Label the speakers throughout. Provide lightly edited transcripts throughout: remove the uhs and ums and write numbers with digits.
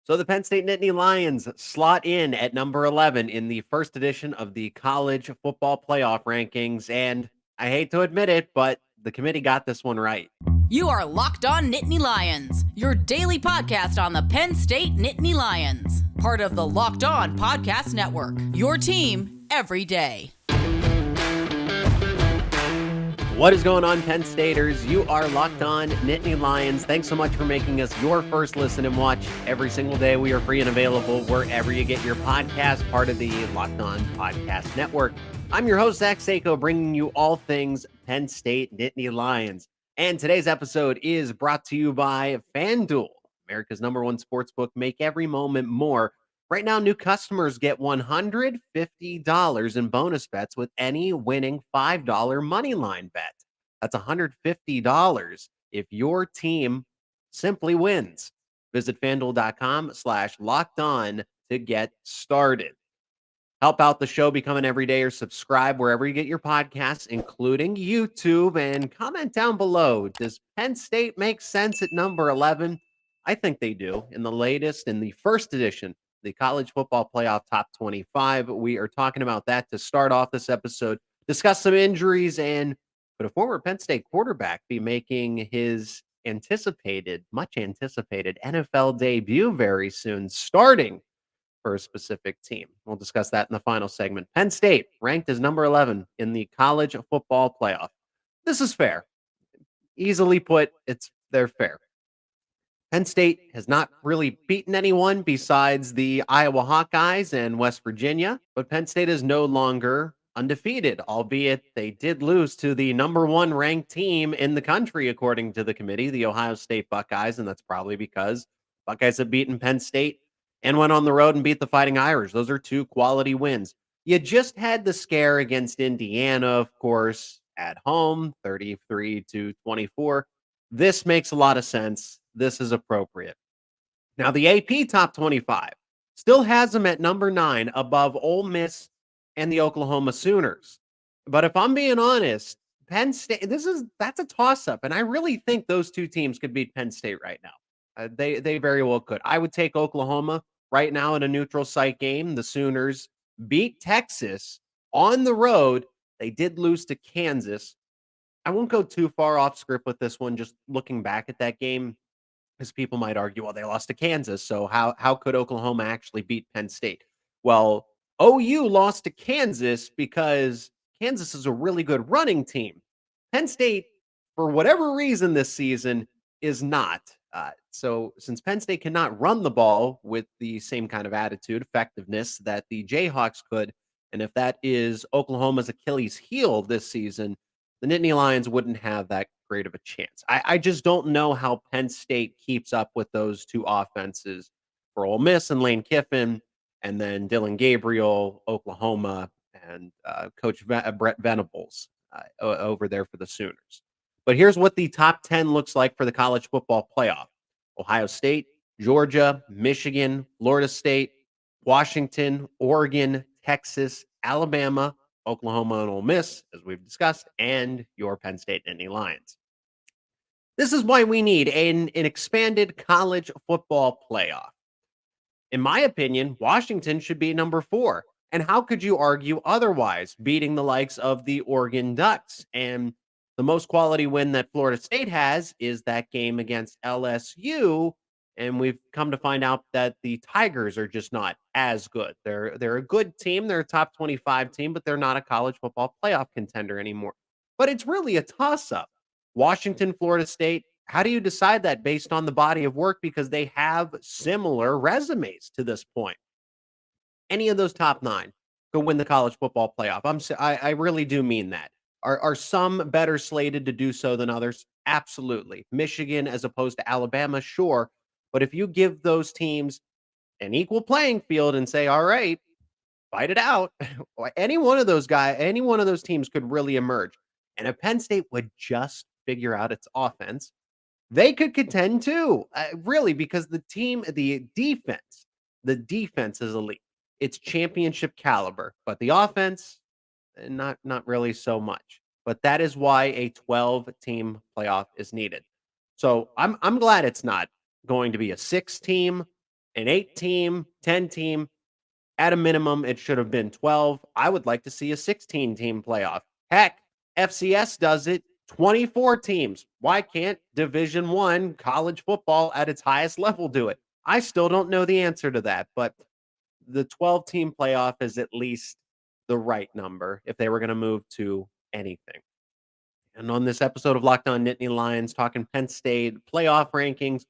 Speaker 1: So the Penn State Nittany Lions slot in at number 11 in the first edition of the college football playoff rankings. And I hate to admit it, but the committee got this one right.
Speaker 2: You are Locked On Nittany Lions, your daily podcast on the Penn State Nittany Lions. Part of the Locked On Podcast Network, your team every day.
Speaker 1: What is going on, Penn Staters? You are Locked On Nittany Lions. Thanks so much for making us your first listen and watch every single day. We are free and available wherever you get your podcast, part of the Locked On Podcast Network. I'm your host, Zach Seyko, bringing you all things Penn State Nittany Lions. And today's episode is brought to you by FanDuel, America's number one sportsbook. Make every moment more. Right now, new customers get $150 in bonus bets with any winning $5 moneyline bet. That's $150 if your team simply wins. Visit FanDuel.com/lockedon to get started. Help out the show, become an everyday or subscribe wherever you get your podcasts, including YouTube, and comment down below. Does Penn State make sense at number 11? I think they do. In the first edition, the College Football Playoff Top 25. We are talking about that to start off this episode, discuss some injuries, and could a former Penn State quarterback be making his much anticipated NFL debut very soon, starting for a specific team. We'll discuss that in the final segment. Penn State ranked as number 11 in the College Football Playoff. This is fair. Easily put, they're fair. Penn State has not really beaten anyone besides the Iowa Hawkeyes and West Virginia, but Penn State is no longer undefeated, albeit they did lose to the number one ranked team in the country, according to the committee, the Ohio State Buckeyes, and that's probably because Buckeyes have beaten Penn State and went on the road and beat the Fighting Irish. Those are two quality wins. You just had the scare against Indiana, of course, at home, 33-24. This makes a lot of sense. This is appropriate. Now, the AP Top 25 still has them at number 9 above Ole Miss and the Oklahoma Sooners. But if I'm being honest, Penn State, that's a toss-up, and I really think those two teams could beat Penn State right now. They very well could. I would take Oklahoma right now in a neutral site game. The Sooners beat Texas on the road. They did lose to Kansas. I won't go too far off script with this one, just looking back at that game, because people might argue, well, they lost to Kansas, so how could Oklahoma actually beat Penn State? Well, OU lost to Kansas because Kansas is a really good running team. Penn State, for whatever reason this season, is not. So since Penn State cannot run the ball with the same kind of attitude, effectiveness that the Jayhawks could, and if that is Oklahoma's Achilles heel this season, the Nittany Lions wouldn't have that great of a chance. I just don't know how Penn State keeps up with those two offenses for Ole Miss and Lane Kiffin, and then Dylan Gabriel, Oklahoma, and Coach Brett Venables over there for the Sooners. But here's what the top 10 looks like for the college football playoff. Ohio State, Georgia, Michigan, Florida State, Washington, Oregon, Texas, Alabama, Oklahoma, and Ole Miss, as we've discussed, and your Penn State Nittany Lions. This is why we need an expanded college football playoff. In my opinion, Washington should be number 4. And how could you argue otherwise, beating the likes of the Oregon Ducks? And the most quality win that Florida State has is that game against LSU. And we've come to find out that the Tigers are just not as good. They're a good team. They're a top 25 team, but they're not a college football playoff contender anymore. But it's really a toss-up. Washington, Florida State, how do you decide that based on the body of work? Because they have similar resumes to this point. Any of those top 9 could win the college football playoff. I really do mean that. Are some better slated to do so than others? Absolutely. Michigan as opposed to Alabama, sure. But if you give those teams an equal playing field and say, all right, fight it out, any one of those teams could really emerge. And if Penn State would just figure out its offense, they could contend too, really, because the defense is elite. It's championship caliber, but the offense, not really so much. But that is why a 12-team playoff is needed. So I'm glad it's not going to be a 6-team An 8-team, 10-team, at a minimum, it should have been 12. I would like to see a 16-team playoff. Heck, FCS does it. 24 teams. Why can't Division One college football at its highest level do it? I still don't know the answer to that, but the 12-team playoff is at least the right number if they were going to move to anything. And on this episode of Locked On Nittany Lions, talking Penn State playoff rankings,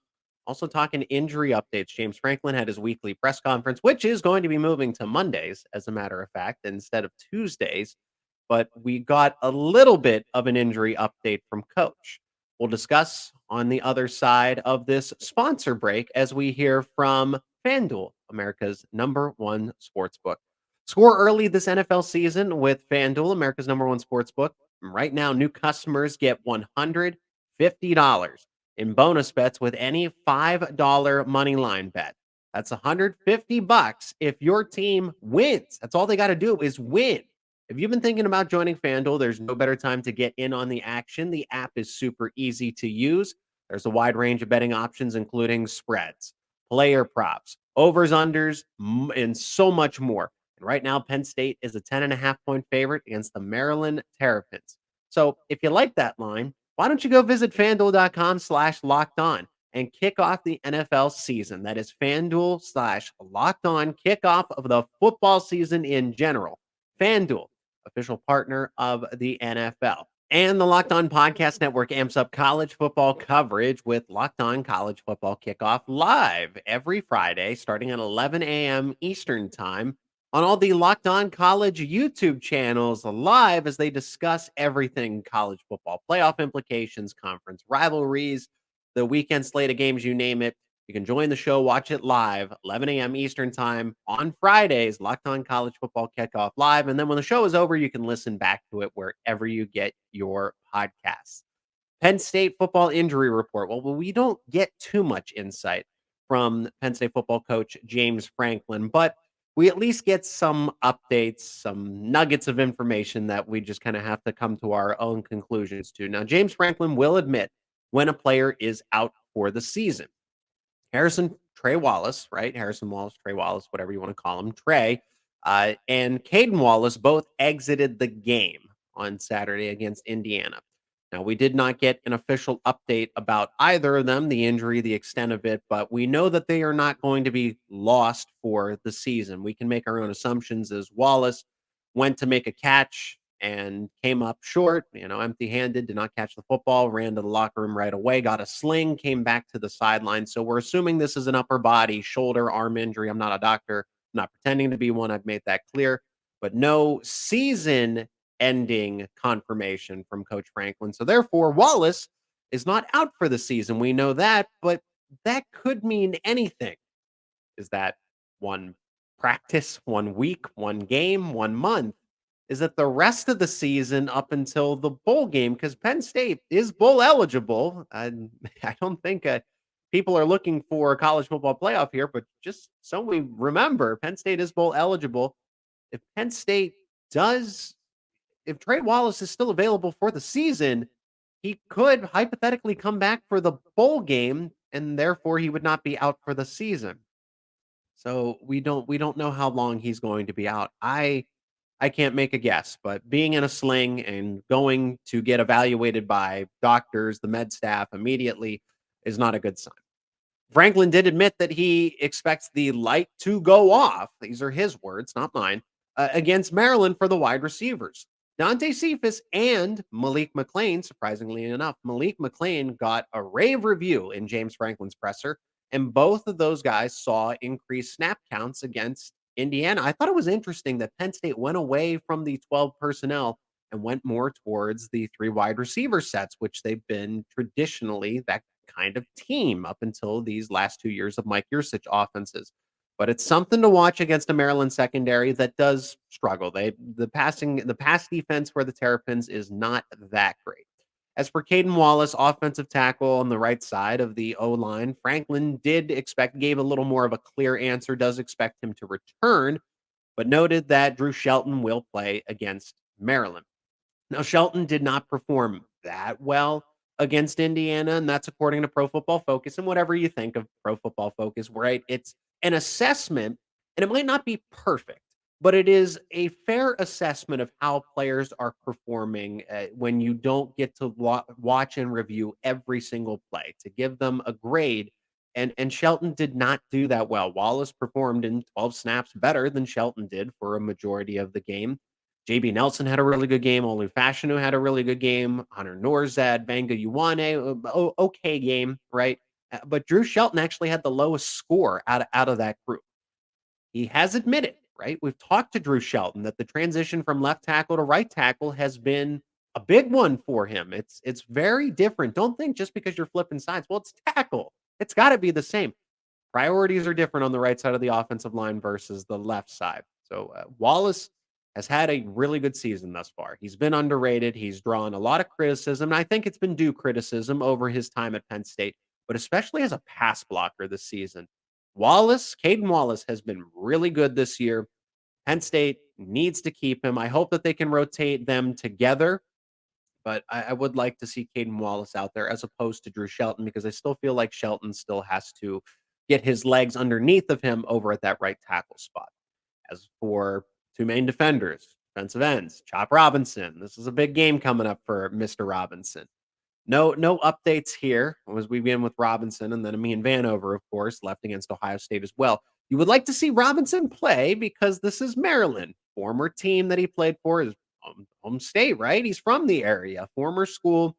Speaker 1: also talking injury updates. James Franklin had his weekly press conference, which is going to be moving to Mondays, as a matter of fact, instead of Tuesdays. But we got a little bit of an injury update from Coach. We'll discuss on the other side of this sponsor break as we hear from FanDuel, America's number one sportsbook. Score early this NFL season with FanDuel, America's number one sportsbook. Right now, new customers get $150 in bonus bets with any $5 money line bet. That's $150 if your team wins. That's all they got to do is win. If you've been thinking about joining FanDuel, there's no better time to get in on the action. The app is super easy to use. There's a wide range of betting options, including spreads, player props, overs, unders, and so much more. And right now, Penn State is a 10.5-point favorite against the Maryland Terrapins. So if you like that line, why don't you go visit FanDuel.com/locked on and kick off the NFL season? That is FanDuel/locked on, kickoff of the football season in general. FanDuel, official partner of the NFL. And the Locked On Podcast Network amps up college football coverage with Locked On College Football Kickoff live every Friday starting at 11 a.m. Eastern Time on all the Locked On College YouTube channels live as they discuss everything college football, playoff implications, conference rivalries, the weekend slate of games, you name it. You can join the show, watch it live, 11 a.m. Eastern Time on Fridays, Locked On College Football Kickoff Live. And then when the show is over, you can listen back to it wherever you get your podcasts. Penn State football injury report. Well, we don't get too much insight from Penn State football coach James Franklin, but we at least get some updates, some nuggets of information that we just kind of have to come to our own conclusions to. Now, James Franklin will admit when a player is out for the season. Trey Wallace, right? Harrison Wallace, Trey Wallace, whatever you want to call him, Trey, and Caedan Wallace both exited the game on Saturday against Indiana. Now, we did not get an official update about either of them, the injury, the extent of it, but we know that they are not going to be lost for the season. We can make our own assumptions as Wallace went to make a catch and came up short, empty-handed, did not catch the football, ran to the locker room right away, got a sling, came back to the sideline. So we're assuming this is an upper body, shoulder, arm injury. I'm not a doctor. I'm not pretending to be one. I've made that clear. But no season-ending confirmation from Coach Franklin. So therefore, Wallace is not out for the season. We know that, but that could mean anything. Is that one practice, 1 week, one game, 1 month? Is that the rest of the season up until the bowl game? Because Penn State is bowl eligible. And I don't think people are looking for a college football playoff here, but just so we remember, Penn State is bowl eligible. If Penn State if Trey Wallace is still available for the season, he could hypothetically come back for the bowl game, and therefore he would not be out for the season. So we don't know how long he's going to be out. I can't make a guess, but being in a sling and going to get evaluated by doctors, the med staff immediately is not a good sign. Franklin did admit that he expects the light to go off. These are his words, not mine, against Maryland for the wide receivers. Dante Cephas and Malik McClain, surprisingly enough, Malik McClain got a rave review in James Franklin's presser, and both of those guys saw increased snap counts against Indiana. I thought it was interesting that Penn State went away from the 12 personnel and went more towards the 3 wide receiver sets, which they've been traditionally that kind of team up until these last 2 years of Mike Yurcich offenses. But it's something to watch against a Maryland secondary that does struggle. The pass defense for the Terrapins is not that great. As for Caedan Wallace, offensive tackle on the right side of the O-line, Franklin gave a little more of a clear answer, does expect him to return, but noted that Drew Shelton will play against Maryland. Now, Shelton did not perform that well against Indiana, and that's according to Pro Football Focus. And whatever you think of Pro Football Focus, right? It's an assessment, and it might not be perfect, but it is a fair assessment of how players are performing when you don't get to watch and review every single play to give them a grade. And Shelton did not do that well. Wallace performed in 12 snaps better than Shelton did for a majority of the game. JB Nelson had a really good game. Olu Fashanu had a really good game. Hunter Norzad, Banga Yuane, okay game, right? But Drew Shelton actually had the lowest score out of that group. He has admitted, right? We've talked to Drew Shelton that the transition from left tackle to right tackle has been a big one for him. It's very different. Don't think just because you're flipping sides. Well, it's tackle. It's got to be the same. Priorities are different on the right side of the offensive line versus the left side. So Wallace has had a really good season thus far. He's been underrated. He's drawn a lot of criticism, and I think it's been due criticism over his time at Penn State, but especially as a pass blocker this season. Caden Wallace has been really good this year. Penn State needs to keep him. I hope that they can rotate them together, but I would like to see Caden Wallace out there as opposed to Drew Shelton because I still feel like Shelton still has to get his legs underneath of him over at that right tackle spot. As for two main defenders, defensive ends, Chop Robinson. This is a big game coming up for Mr. Robinson. No updates here as we begin with Robinson and then Amin Vanover, of course, left against Ohio State as well. You would like to see Robinson play because this is Maryland, former team that he played for, his home state, right? He's from the area, former school.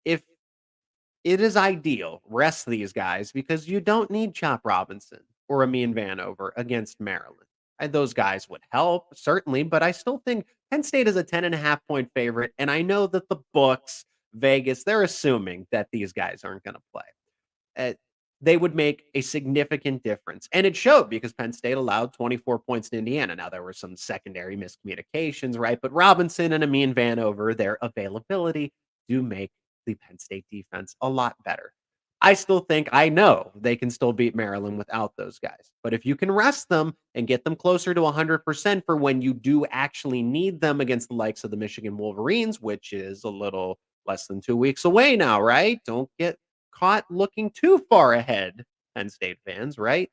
Speaker 1: If it is ideal, rest these guys because you don't need Chop Robinson or Amin Vanover against Maryland. And those guys would help, certainly, but I still think Penn State is a 10.5 point favorite. And I know that the books, Vegas, they're assuming that these guys aren't going to play. They would make a significant difference. And it showed because Penn State allowed 24 points to Indiana. Now, there were some secondary miscommunications, right? But Robinson and Amin Vanover, their availability do make the Penn State defense a lot better. I know they can still beat Maryland without those guys. But if you can rest them and get them closer to 100% for when you do actually need them against the likes of the Michigan Wolverines, which is a little less than 2 weeks away now, right? Don't get caught looking too far ahead, Penn State fans, right?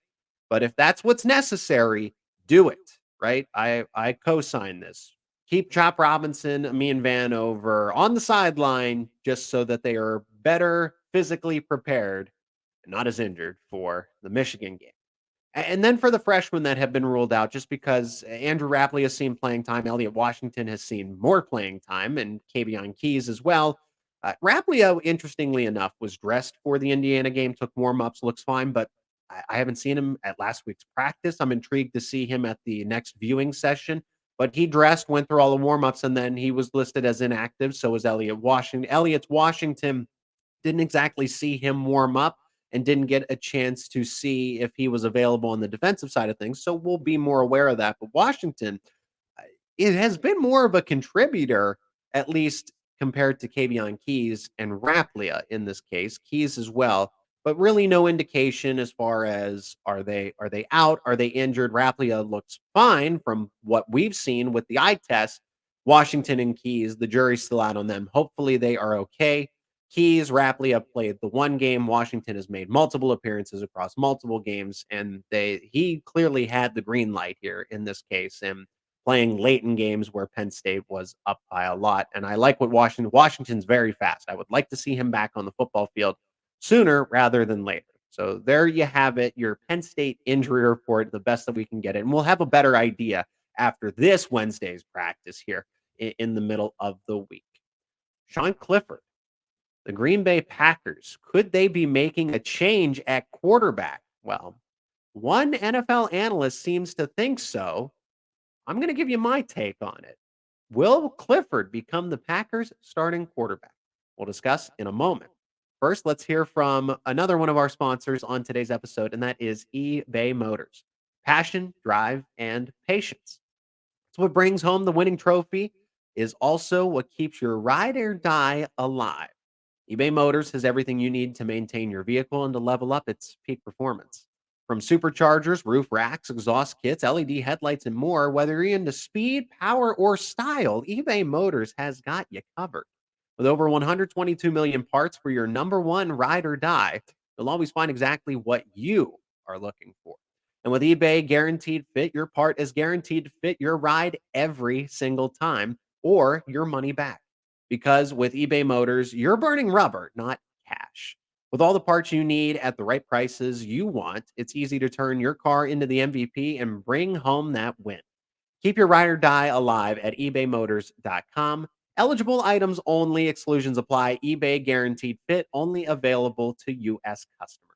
Speaker 1: But if that's what's necessary, do it, right? I co-sign this. Keep Chop Robinson, Amin Vanover on the sideline just so that they are better physically prepared and not as injured for the Michigan game. And then for the freshmen that have been ruled out, just because Andrew Rapley has seen playing time, Elliott Washington has seen more playing time, and Caedan Keys as well. Rapley, interestingly enough, was dressed for the Indiana game, took warm-ups, looks fine, but I haven't seen him at last week's practice. I'm intrigued to see him at the next viewing session, but he dressed, went through all the warm-ups, and then he was listed as inactive. So was Elliott Washington. Elliott Washington didn't exactly see him warm up and didn't get a chance to see if he was available on the defensive side of things. So we'll be more aware of that. But Washington, it has been more of a contributor, at least compared to Caedan Keys and Raplia in this case, Keys as well. But really no indication as far as are they out? Are they injured? Raplia looks fine from what we've seen with the eye test. Washington and Keys, the jury's still out on them. Hopefully they are okay. Keys, Raplia played the one game. Washington has made multiple appearances across multiple games, and he clearly had the green light here in this case. And playing late in games where Penn State was up by a lot. And I like what Washington's very fast. I would like to see him back on the football field sooner rather than later. So there you have it, your Penn State injury report, the best that we can get it. And we'll have a better idea after this Wednesday's practice here in the middle of the week. Sean Clifford, the Green Bay Packers, could they be making a change at quarterback? Well, one NFL analyst seems to think so. I'm going to give you my take on it. Will Clifford become the Packers' starting quarterback? We'll discuss in a moment. First, let's hear from another one of our sponsors on today's episode, and that is eBay Motors. Passion, drive, and patience. It's what brings home the winning trophy, is also what keeps your ride or die alive. eBay Motors has everything you need to maintain your vehicle and to level up its peak performance. From superchargers, roof racks, exhaust kits, LED headlights, and more, whether you're into speed, power, or style, eBay Motors has got you covered. With over 122 million parts for your number one ride or die, you'll always find exactly what you are looking for. And with eBay Guaranteed Fit, your part is guaranteed to fit your ride every single time or your money back. Because with eBay Motors, you're burning rubber, not cash. With all the parts you need at the right prices you want, it's easy to turn your car into the MVP and bring home that win. Keep your ride or die alive at ebaymotors.com. Eligible items only, exclusions apply. eBay Guaranteed Fit only available to U.S. customers.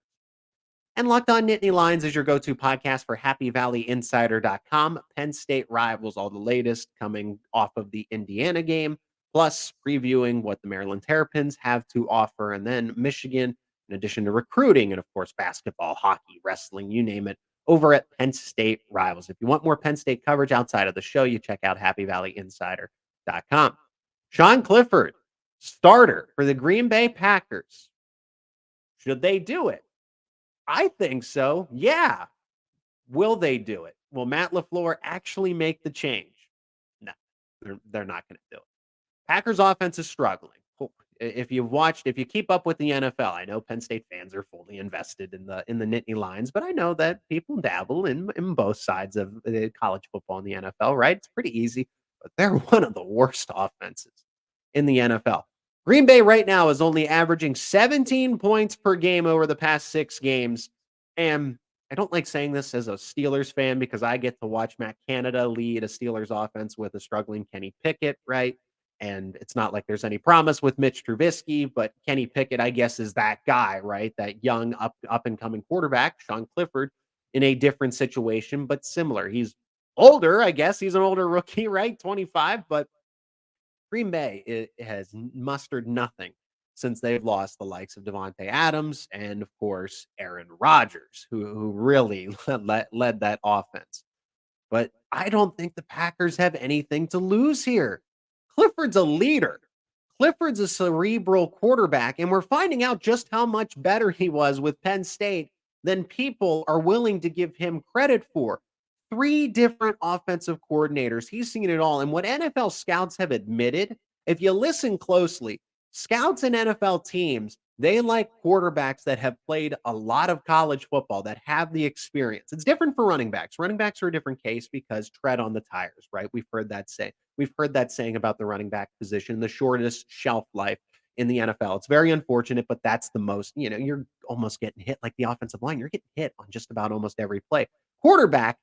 Speaker 1: And Locked On Nittany Lions is your go-to podcast for HappyValleyInsider.com. Penn State rivals, all the latest coming off of the Indiana game, plus previewing what the Maryland Terrapins have to offer, and then Michigan, in addition to recruiting and, of course, basketball, hockey, wrestling, you name it, over at Penn State Rivals. If you want more Penn State coverage outside of the show, you check out HappyValleyInsider.com. Sean Clifford, starter for the Green Bay Packers. Should they do it? I think so. Yeah. Will they do it? Will Matt Lafleur actually make the change? No, they're not going to do it. Packers offense is struggling. If you keep up with the NFL, I know Penn State fans are fully invested in the Nittany Lions, but I know that people dabble in both sides of college football and the NFL, right? It's pretty easy, but they're one of the worst offenses in the NFL. Green Bay right now is only averaging 17 points per game over the past 6 games. And I don't like saying this as a Steelers fan because I get to watch Matt Canada lead a Steelers offense with a struggling Kenny Pickett, right? And it's not like there's any promise with Mitch Trubisky, but Kenny Pickett, I guess, is that guy, right? That young up and coming quarterback, Sean Clifford, in a different situation, but similar. He's older, I guess. He's an older rookie, right? 25, but Green Bay has mustered nothing since they've lost the likes of Devontae Adams and, of course, Aaron Rodgers, who really led that offense. But I don't think the Packers have anything to lose here. Clifford's a leader. Clifford's a cerebral quarterback, and we're finding out just how much better he was with Penn State than people are willing to give him credit for. 3 different offensive coordinators. He's seen it all. And what NFL scouts have admitted, if you listen closely, scouts and NFL teams, they like quarterbacks that have played a lot of college football, that have the experience. It's different for running backs. Running backs are a different case because tread on the tires, right? We've heard that saying about the running back position, the shortest shelf life in the NFL. It's very unfortunate, but that's the most, you're almost getting hit like the offensive line. You're getting hit on just about almost every play. Quarterback,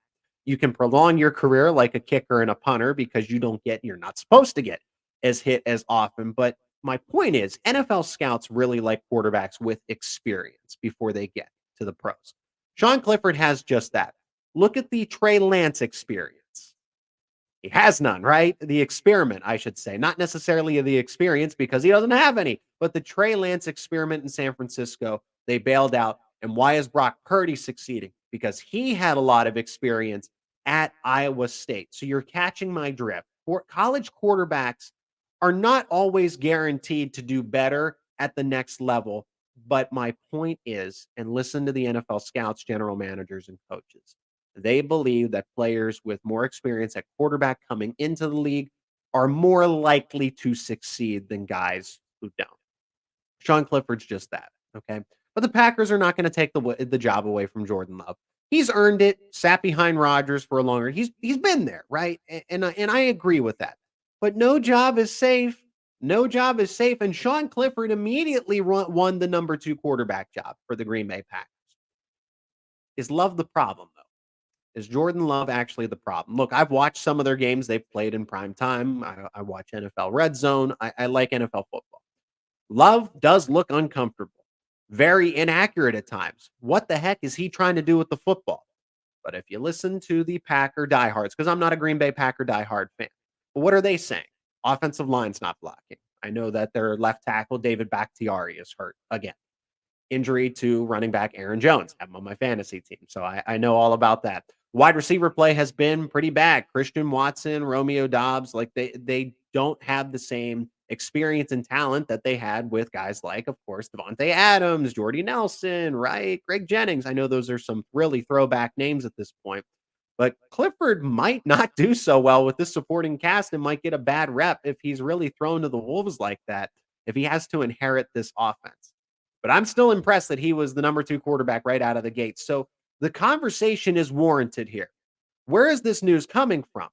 Speaker 1: you can prolong your career like a kicker and a punter because you're not supposed to get as hit as often. But my point is, NFL scouts really like quarterbacks with experience before they get to the pros. Sean Clifford has just that. Look at the Trey Lance experience. He has none, right? The experiment, I should say. Not necessarily the experience because he doesn't have any, but the Trey Lance experiment in San Francisco, they bailed out. And why is Brock Purdy succeeding? Because he had a lot of experience at Iowa State. So you're catching my drift. College quarterbacks are not always guaranteed to do better at the next level. But my point is, and listen to the NFL scouts, general managers, and coaches, they believe that players with more experience at quarterback coming into the league are more likely to succeed than guys who don't. Sean Clifford's just that, okay? But the Packers are not going to take the job away from Jordan Love. He's earned it, sat behind Rodgers for a longer. He's been there, right? And I agree with that. But no job is safe. No job is safe. And Sean Clifford immediately won the number 2 quarterback job for the Green Bay Packers. Is Love the problem, though? Is Jordan Love actually the problem? Look, I've watched some of their games they've played in prime time. I watch NFL Red Zone. I like NFL football. Love does look uncomfortable, very inaccurate at times. What the heck is he trying to do with the football? But if you listen to the Packer diehards, because I'm not a Green Bay Packer diehard fan, but what are they saying? Offensive line's not blocking. I know that their left tackle, David Bakhtiari, is hurt again. Injury to running back Aaron Jones. I have him on my fantasy team, so I know all about that. Wide receiver play has been pretty bad. Christian Watson, Romeo Doubs, like they don't have the same experience and talent that they had with guys like, of course, Devontae Adams, Jordy Nelson, right? Greg Jennings. I know those are some really throwback names at this point, but Clifford might not do so well with this supporting cast and might get a bad rep if he's really thrown to the wolves like that, if he has to inherit this offense. But I'm still impressed that he was the number 2 quarterback right out of the gate. So The conversation is warranted here. Where is this news coming from?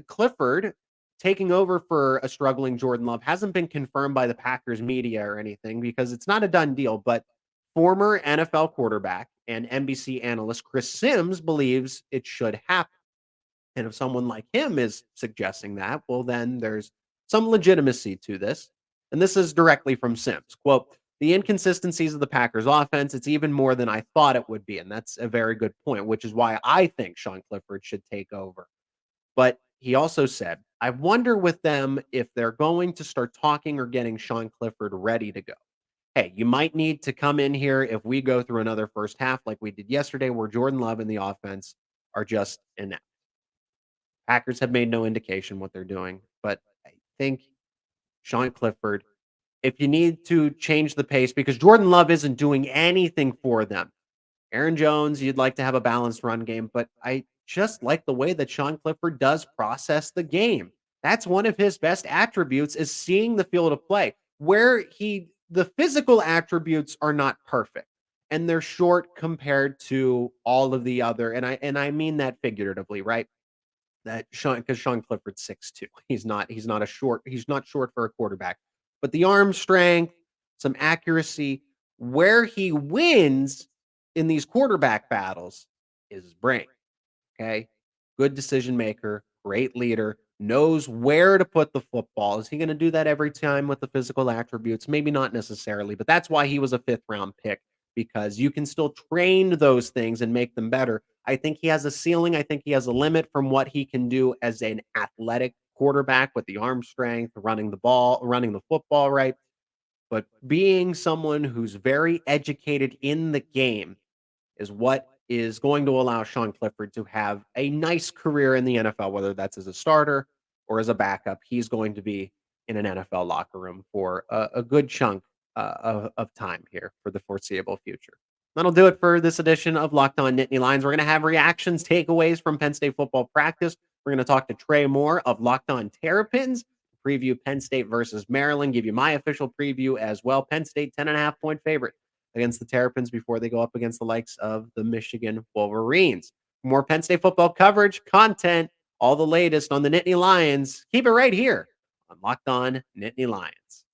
Speaker 1: Clifford taking over for a struggling Jordan Love hasn't been confirmed by the Packers media or anything because it's not a done deal, but former NFL quarterback and NBC analyst Chris Sims believes it should happen. And if someone like him is suggesting that, well, then there's some legitimacy to this. And this is directly from Sims. Quote, the inconsistencies of the Packers offense, it's even more than I thought it would be. And that's a very good point, which is why I think Sean Clifford should take over. But he also said, I wonder with them if they're going to start talking or getting Sean Clifford ready to go. Hey, you might need to come in here if we go through another first half like we did yesterday, where Jordan Love and the offense are just inept. Packers have made no indication what they're doing, but I think Sean Clifford, if you need to change the pace, because Jordan Love isn't doing anything for them. Aaron Jones, you'd like to have a balanced run game, but I just like the way that Sean Clifford does process the game. That's one of his best attributes is seeing the field of play where the physical attributes are not perfect and they're short compared to all of the other. And I mean that figuratively, right? That because Sean Clifford's 6'2". He's not short for a quarterback. But the arm strength, some accuracy, where he wins in these quarterback battles is his brain. Okay. Good decision maker, great leader, knows where to put the football. Is he going to do that every time with the physical attributes? Maybe not necessarily, but that's why he was a 5th round pick, because you can still train those things and make them better. I think he has a ceiling. I think he has a limit from what he can do as an athletic quarterback with the arm strength, running the football right. But being someone who's very educated in the game is what is going to allow Sean Clifford to have a nice career in the NFL, whether that's as a starter or as a backup. He's going to be in an NFL locker room for a good chunk of time here for the foreseeable future. That'll do it for this edition of Locked On Nittany Lions. We're going to have reactions, takeaways from Penn State football practice. We're going to talk to Trey Moore of Locked On Terrapins, preview Penn State versus Maryland, give you my official preview as well. Penn State 10.5-point favorite against the Terrapins before they go up against the likes of the Michigan Wolverines. For more Penn State football coverage, content, all the latest on the Nittany Lions, keep it right here on Locked On Nittany Lions.